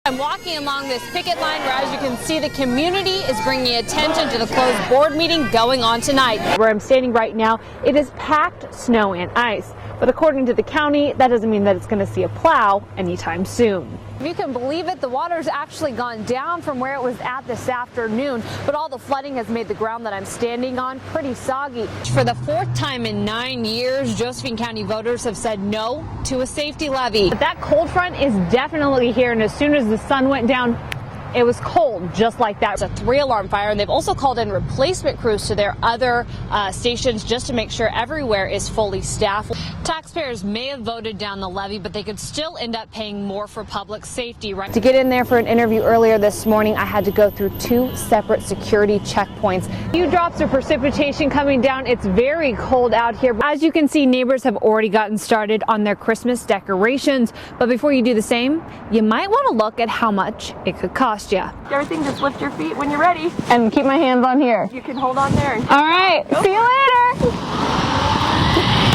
I'm walking along this picket line where, as you can see, the community is bringing attention to the closed board meeting going on tonight. Where I'm standing right now, it is packed snow and ice. But according to the county, that doesn't mean that it's going to see a plow anytime soon. If you can believe it, the water's actually gone down from where it was at this afternoon, but all the flooding has made the ground that I'm standing on pretty soggy. For the fourth time in 9 years, Josephine County voters have said no to a safety levy. But that cold front is definitely here, and as soon as the sun went down, it was cold, just like that. It's a 3-alarm fire, and they've also called in replacement crews to their other stations just to make sure everywhere is fully staffed. Taxpayers may have voted down the levy, but they could still end up paying more for public safety. Right? To get in there for an interview earlier this morning, I had to go through 2 separate security checkpoints. A few drops of precipitation coming down. It's very cold out here. As you can see, neighbors have already gotten started on their Christmas decorations. But before you do the same, you might want to look at how much it could cost you. Everything, just lift your feet when you're ready. And keep my hands on here. You can hold on there. All right, see you later.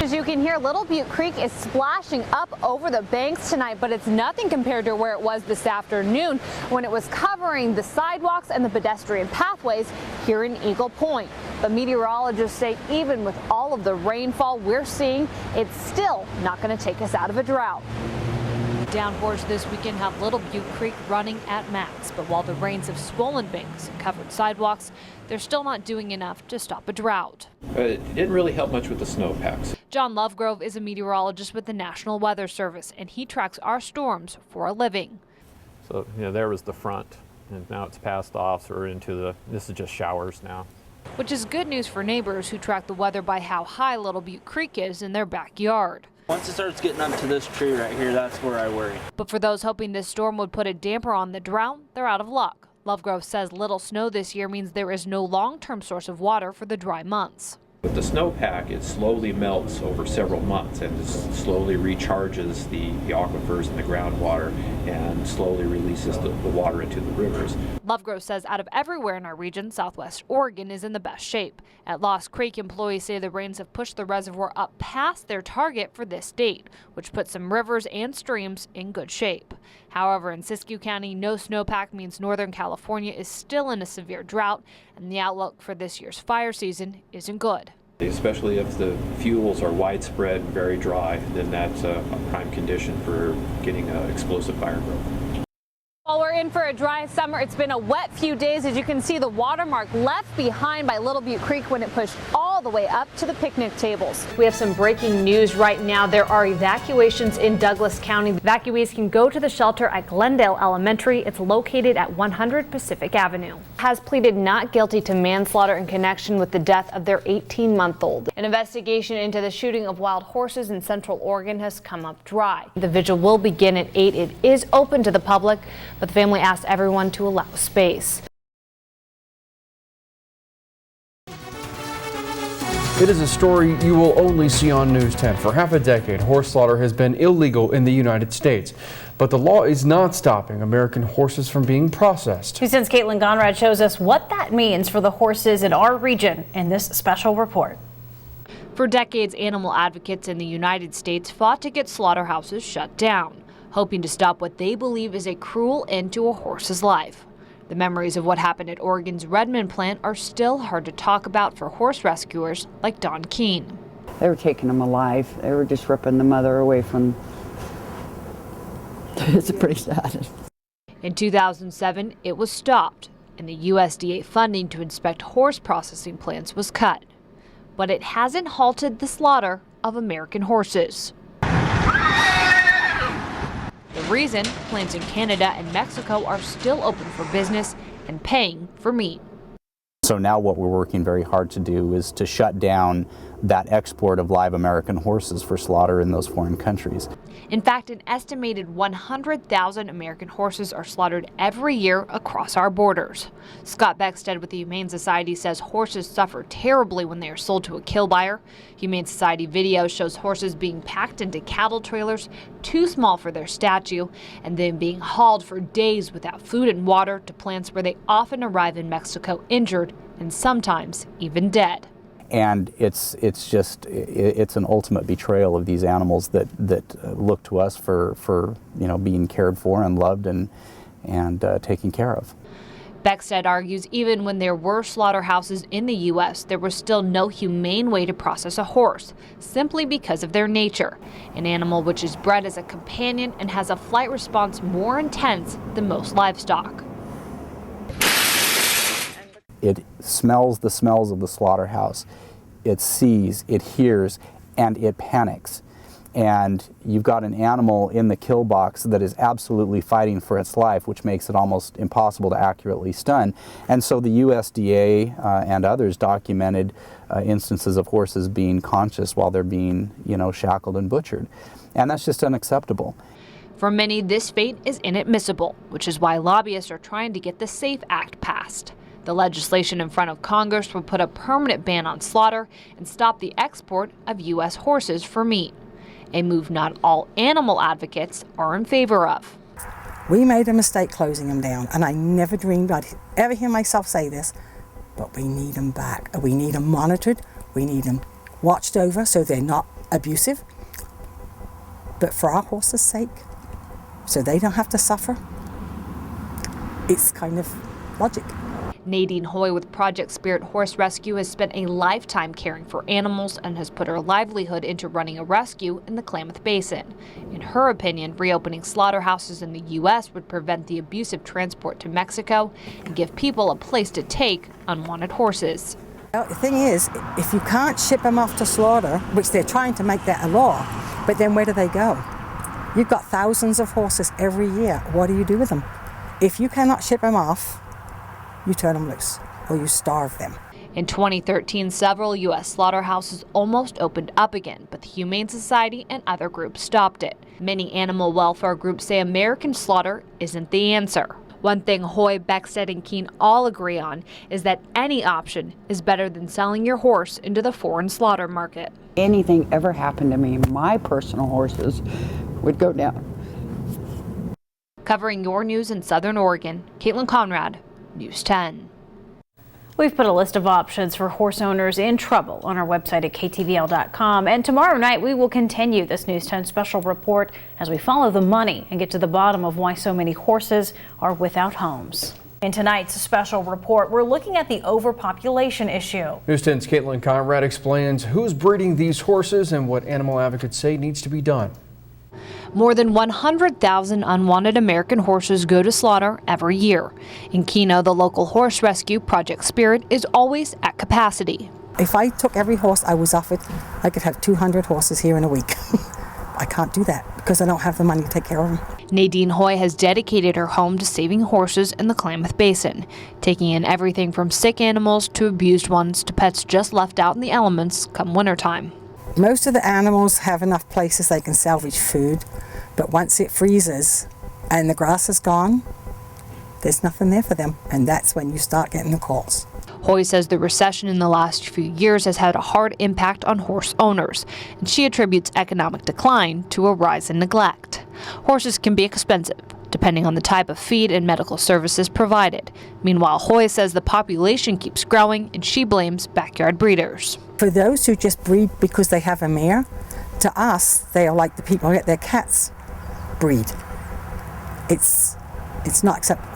As you can hear, Little Butte Creek is splashing up over the banks tonight, but it's nothing compared to where it was this afternoon when it was covering the sidewalks and the pedestrian pathways here in Eagle Point. But meteorologists say even with all of the rainfall we're seeing, it's still not going to take us out of a drought. Downpours this weekend have Little Butte Creek running at max, but while the rains have swollen banks and covered sidewalks, they're still not doing enough to stop a drought. It didn't really help much with the snowpacks. John Lovegrove is a meteorologist with the National Weather Service, and he tracks our storms for a living. So, there was the front, and now it's passed off, so we're into this is just showers now. Which is good news for neighbors who track the weather by how high Little Butte Creek is in their backyard. Once it starts getting up to this tree right here, that's where I worry. But for those hoping this storm would put a damper on the drought, they're out of luck. Lovegrove says little snow this year means there is no long-term source of water for the dry months. With the snowpack, it slowly melts over several months and slowly recharges the aquifers and the groundwater and slowly releases the water into the rivers. Lovegrove says out of everywhere in our region, Southwest Oregon is in the best shape. At Lost Creek, employees say the rains have pushed the reservoir up past their target for this date, which puts some rivers and streams in good shape. However, in Siskiyou County, no snowpack means Northern California is still in a severe drought, and the outlook for this year's fire season isn't good. Especially if the fuels are widespread and very dry, then that's a prime condition for getting explosive fire growth. While we're in for a dry summer, it's been a wet few days. As you can see, the watermark left behind by Little Butte Creek when it pushed all the way up to the picnic tables. We have some breaking news right now. There are evacuations in Douglas County. Evacuees can go to the shelter at Glendale Elementary. It's located at 100 Pacific Avenue. Has pleaded not guilty to manslaughter in connection with the death of their 18-month-old. An investigation into the shooting of wild horses in Central Oregon has come up dry. The vigil will begin at 8. It is open to the public, but the family asked everyone to allow space. It is a story you will only see on News 10. For half a decade, horse slaughter has been illegal in the United States. But the law is not stopping American horses from being processed. News 10's Conrad shows us what that means for the horses in our region in this special report. For decades, animal advocates in the United States fought to get slaughterhouses shut down, hoping to stop what they believe is a cruel end to a horse's life. The memories of what happened at Oregon's Redmond plant are still hard to talk about for horse rescuers like Don Keene. They were taking them alive. They were just ripping the mother away from. It's pretty sad. In 2007, it was stopped, and the USDA funding to inspect horse processing plants was cut. But it hasn't halted the slaughter of American horses. The reason, plants in Canada and Mexico are still open for business and paying for meat. So now what we're working very hard to do is to shut down that export of live American horses for slaughter in those foreign countries. In fact, an estimated 100,000 American horses are slaughtered every year across our borders. Scott Beckstead with the Humane Society says horses suffer terribly when they are sold to a kill buyer. Humane Society video shows horses being packed into cattle trailers too small for their statue and then being hauled for days without food and water to plants where they often arrive in Mexico injured and sometimes even dead. And it's an ultimate betrayal of these animals that look to us for being cared for and loved and taken care of. Beckstead argues even when there were slaughterhouses in the U.S., there was still no humane way to process a horse, simply because of their nature. An animal which is bred as a companion and has a flight response more intense than most livestock. It smells the smells of the slaughterhouse. It sees, it hears, and it panics. And you've got an animal in the kill box that is absolutely fighting for its life, which makes it almost impossible to accurately stun. And so the USDA and others documented instances of horses being conscious while they're being, shackled and butchered. And that's just unacceptable. For many, this fate is inadmissible, which is why lobbyists are trying to get the SAFE Act passed. The legislation in front of Congress will put a permanent ban on slaughter and stop the export of U.S. horses for meat. A move not all animal advocates are in favor of. We made a mistake closing them down, and I never dreamed I'd ever hear myself say this, but we need them back. We need them monitored, we need them watched over so they're not abusive, but for our horses' sake, so they don't have to suffer. It's kind of logic. Nadine Hoy with Project Spirit Horse Rescue has spent a lifetime caring for animals and has put her livelihood into running a rescue in the Klamath Basin. In her opinion, reopening slaughterhouses in the U.S. would prevent the abusive transport to Mexico and give people a place to take unwanted horses. Well, the thing is, if you can't ship them off to slaughter, which they're trying to make that a law, but then where do they go? You've got thousands of horses every year. What do you do with them? If you cannot ship them off, you turn them loose or you starve them. In 2013, several U.S. slaughterhouses almost opened up again, but the Humane Society and other groups stopped it. Many animal welfare groups say American slaughter isn't the answer. One thing Hoy, Beckstead, and Keene all agree on is that any option is better than selling your horse into the foreign slaughter market. Anything ever happened to me, my personal horses would go down. Covering your news in Southern Oregon, Caitlin Conrad, News 10. We've put a list of options for horse owners in trouble on our website at ktvl.com. And tomorrow night, we will continue this News 10 special report as we follow the money and get to the bottom of why so many horses are without homes. In tonight's special report, we're looking at the overpopulation issue. News 10's Caitlin Conrad explains who's breeding these horses and what animal advocates say needs to be done. More than 100,000 unwanted American horses go to slaughter every year. In Keno, the local horse rescue, Project Spirit, is always at capacity. If I took every horse I was offered, I could have 200 horses here in a week. I can't do that because I don't have the money to take care of them. Nadine Hoy has dedicated her home to saving horses in the Klamath Basin, taking in everything from sick animals to abused ones to pets just left out in the elements come wintertime. Most of the animals have enough places they can salvage food, but once it freezes and the grass is gone, there's nothing there for them, and that's when you start getting the calls. Hoy says the recession in the last few years has had a hard impact on horse owners, and she attributes economic decline to a rise in neglect. Horses can be expensive, depending on the type of feed and medical services provided. Meanwhile, Hoy says the population keeps growing, and she blames backyard breeders. For those who just breed because they have a mare, to us, they are like the people who let their cats breed. It's not acceptable.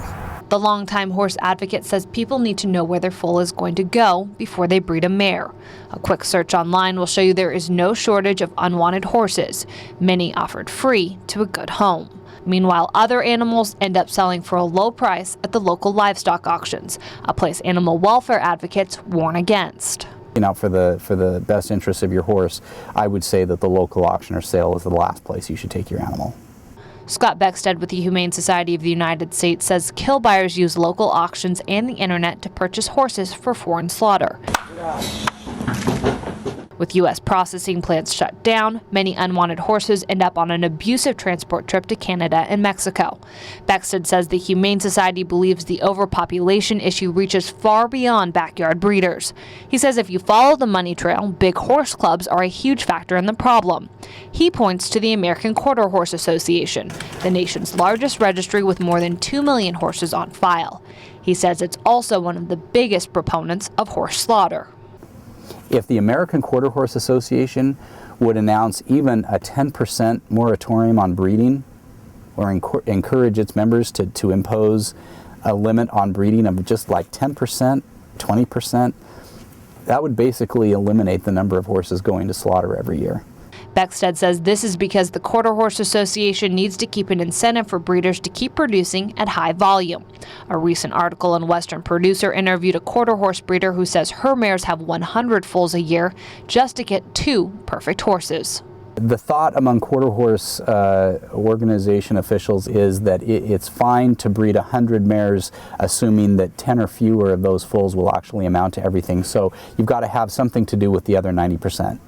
The longtime horse advocate says people need to know where their foal is going to go before they breed a mare. A quick search online will show you there is no shortage of unwanted horses, many offered free to a good home. Meanwhile, other animals end up selling for a low price at the local livestock auctions, a place animal welfare advocates warn against. For the best interest of your horse, I would say that the local auction or sale is the last place you should take your animal. Scott Beckstead with the Humane Society of the United States says kill buyers use local auctions and the internet to purchase horses for foreign slaughter. With U.S. processing plants shut down, many unwanted horses end up on an abusive transport trip to Canada and Mexico. Beckstead says the Humane Society believes the overpopulation issue reaches far beyond backyard breeders. He says if you follow the money trail, big horse clubs are a huge factor in the problem. He points to the American Quarter Horse Association, the nation's largest registry with more than 2 million horses on file. He says it's also one of the biggest proponents of horse slaughter. If the American Quarter Horse Association would announce even a 10% moratorium on breeding, or encourage its members to impose a limit on breeding of just like 10%, 20%, that would basically eliminate the number of horses going to slaughter every year. Beckstead says this is because the Quarter Horse Association needs to keep an incentive for breeders to keep producing at high volume. A recent article in Western Producer interviewed a quarter horse breeder who says her mares have 100 foals a year just to get 2 perfect horses. The thought among quarter horse organization officials is that it's fine to breed 100 mares, assuming that 10 or fewer of those foals will actually amount to everything. So you've got to have something to do with the other 90%.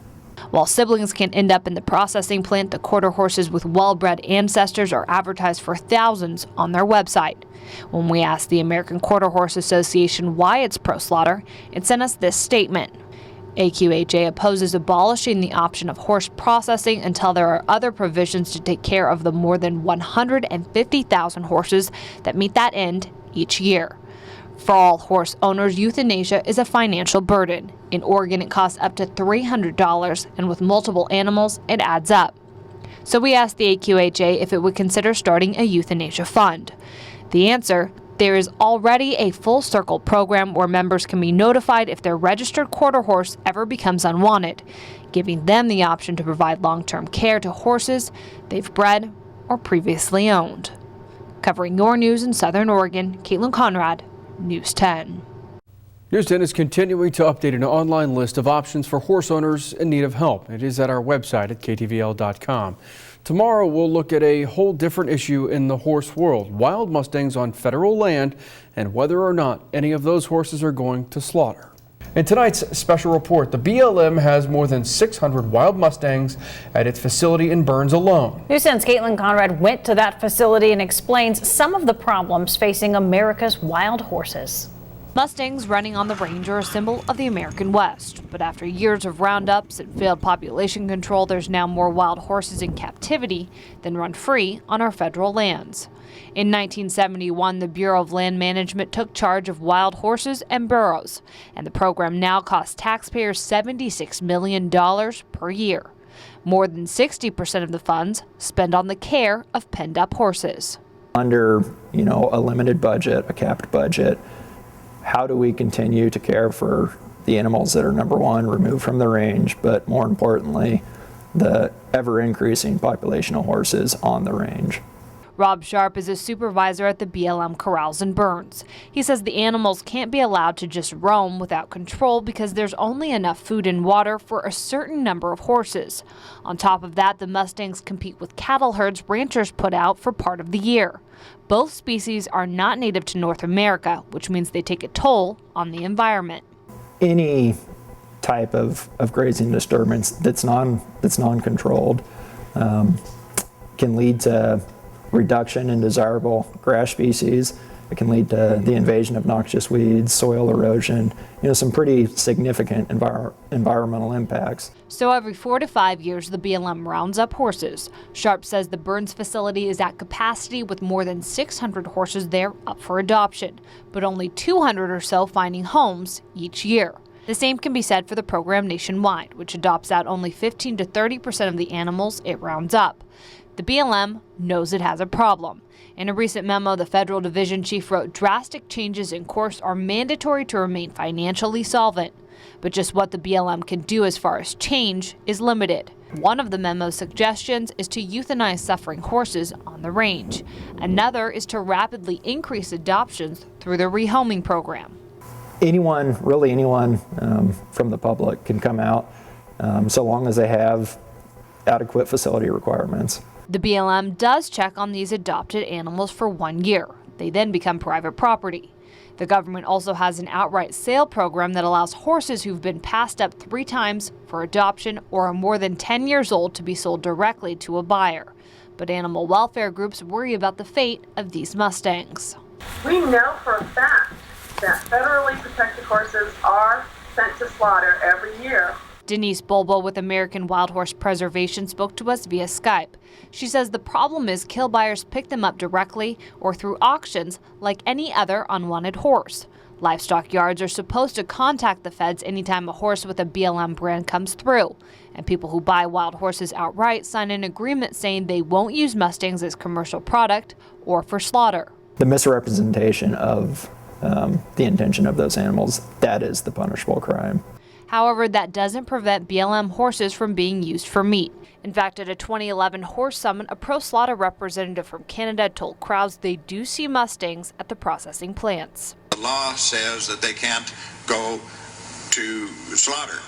While siblings can end up in the processing plant, the quarter horses with well-bred ancestors are advertised for thousands on their website. When we asked the American Quarter Horse Association why it's pro-slaughter, it sent us this statement. AQHA opposes abolishing the option of horse processing until there are other provisions to take care of the more than 150,000 horses that meet that end each year. For all horse owners, euthanasia is a financial burden. In Oregon, it costs up to $300, and with multiple animals, it adds up. So we asked the AQHA if it would consider starting a euthanasia fund. The answer: there is already a full circle program where members can be notified if their registered quarter horse ever becomes unwanted, giving them the option to provide long-term care to horses they've bred or previously owned. Covering your news in Southern Oregon, Caitlin Conrad, News 10. News 10 is continuing to update an online list of options for horse owners in need of help. It is at our website at ktvl.com. Tomorrow we'll look at a whole different issue in the horse world: wild mustangs on federal land and whether or not any of those horses are going to slaughter. In tonight's special report, the BLM has more than 600 wild mustangs at its facility in Burns alone. News 10's Caitlin Conrad went to that facility and explains some of the problems facing America's wild horses. Mustangs running on the range are a symbol of the American West, but after years of roundups and failed population control, there's now more wild horses in captivity than run free on our federal lands. In 1971, the Bureau of Land Management took charge of wild horses and burros, and the program now costs taxpayers $76 million per year. More than 60% of the funds spent on the care of penned-up horses. Under, a limited budget, a capped budget, how do we continue to care for the animals that are, number one, removed from the range, but more importantly, the ever-increasing population of horses on the range? Rob Sharp is a supervisor at the BLM corrals in Burns. He says the animals can't be allowed to just roam without control because there's only enough food and water for a certain number of horses. On top of that, the mustangs compete with cattle herds ranchers put out for part of the year. Both species are not native to North America, which means they take a toll on the environment. Any type of grazing disturbance that's non-controlled can lead to reduction in desirable grass species. It can lead to the invasion of noxious weeds, soil erosion, some pretty significant environmental impacts. So every 4 to 5 years, the BLM rounds up horses. Sharp says the Burns facility is at capacity with more than 600 horses there up for adoption, but only 200 or so finding homes each year. The same can be said for the program nationwide, which adopts out only 15 to 30% of the animals it rounds up. The BLM knows it has a problem. In a recent memo, the federal division chief wrote drastic changes in course are mandatory to remain financially solvent. But just what the BLM can do as far as change is limited. One of the memo's suggestions is to euthanize suffering horses on the range. Another is to rapidly increase adoptions through the rehoming program. Anyone from the public can come out so long as they have adequate facility requirements. The BLM does check on these adopted animals for 1 year. They then become private property. The government also has an outright sale program that allows horses who've been passed up 3 times for adoption or are more than 10 years old to be sold directly to a buyer. But animal welfare groups worry about the fate of these mustangs. We know for a fact that federally protected horses are sent to slaughter every year. Denise Bulbo with American Wild Horse Preservation spoke to us via Skype. She says the problem is kill buyers pick them up directly or through auctions like any other unwanted horse. Livestock yards are supposed to contact the feds anytime a horse with a BLM brand comes through, And people who buy wild horses outright sign an agreement saying they won't use mustangs as commercial product or for slaughter. The misrepresentation of the intention of those animals, that is the punishable crime. However, that doesn't prevent BLM horses from being used for meat. In fact, at a 2011 horse summit, a pro-slaughter representative from Canada told crowds they do see mustangs at the processing plants. The law says that they can't go to slaughter.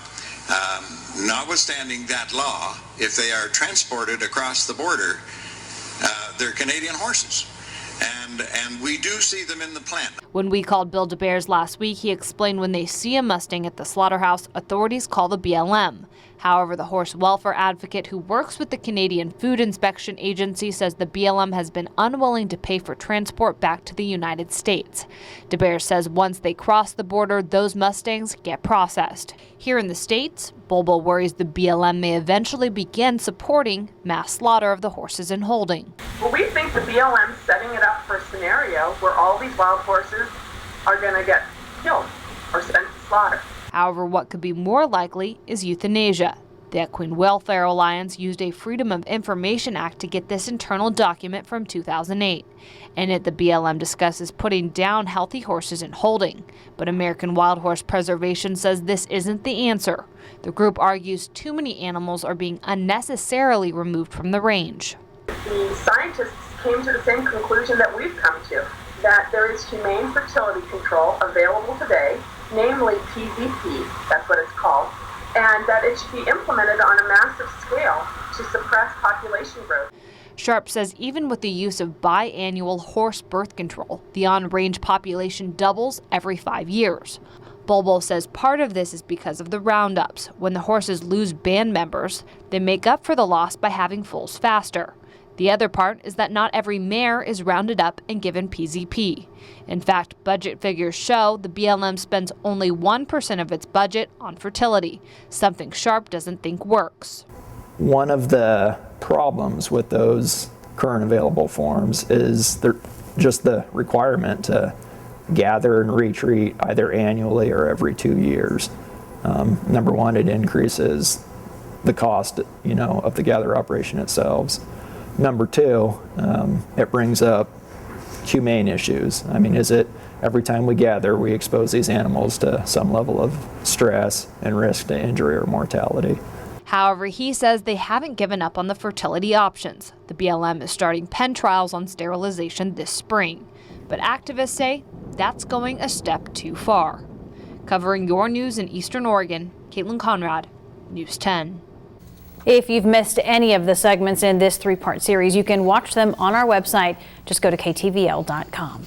Notwithstanding that law, if they are transported across the border, they're Canadian horses. And we do see them in the plant. When we called Bill DeBeers last week, he explained when they see a Mustang at the slaughterhouse, authorities call the BLM. However, the horse welfare advocate who works with the Canadian Food Inspection Agency says the BLM has been unwilling to pay for transport back to the United States. DeBeers says once they cross the border, those Mustangs get processed. Here in the States, Bulbul worries the BLM may eventually begin supporting mass slaughter of the horses in holding. Well, we think the BLM's setting it up for a scenario where all these wild horses are going to get killed or sent to slaughter. However, what could be more likely is euthanasia. The Equine Welfare Alliance used a Freedom of Information Act to get this internal document from 2008. In it, the BLM discusses putting down healthy horses in holding. But American Wild Horse Preservation says this isn't the answer. The group argues too many animals are being unnecessarily removed from the range. The scientists came to the same conclusion that we've come to, that there is humane fertility control available today, namely PZP, that's what it's called, and that it should be implemented on a massive scale to suppress population growth. Sharp says even with the use of biannual horse birth control, the on-range population doubles every 5 years. Bulbul says part of this is because of the roundups. When the horses lose band members, they make up for the loss by having foals faster. The other part is that not every mare is rounded up and given PZP. In fact, budget figures show the BLM spends only 1% of its budget on fertility, something Sharp doesn't think works. One of the problems with those current available forms is just the requirement to gather and retreat either annually or every 2 years. Number one, it increases the cost, of the gather operation itself. Number two, it brings up humane issues. I mean, is it every time we gather, we expose these animals to some level of stress and risk to injury or mortality? However, he says they haven't given up on the fertility options. The BLM is starting pen trials on sterilization this spring. But activists say that's going a step too far. Covering your news in Eastern Oregon, Caitlin Conrad, News 10. If you've missed any of the segments in this 3-part series, you can watch them on our website. Just go to ktvl.com.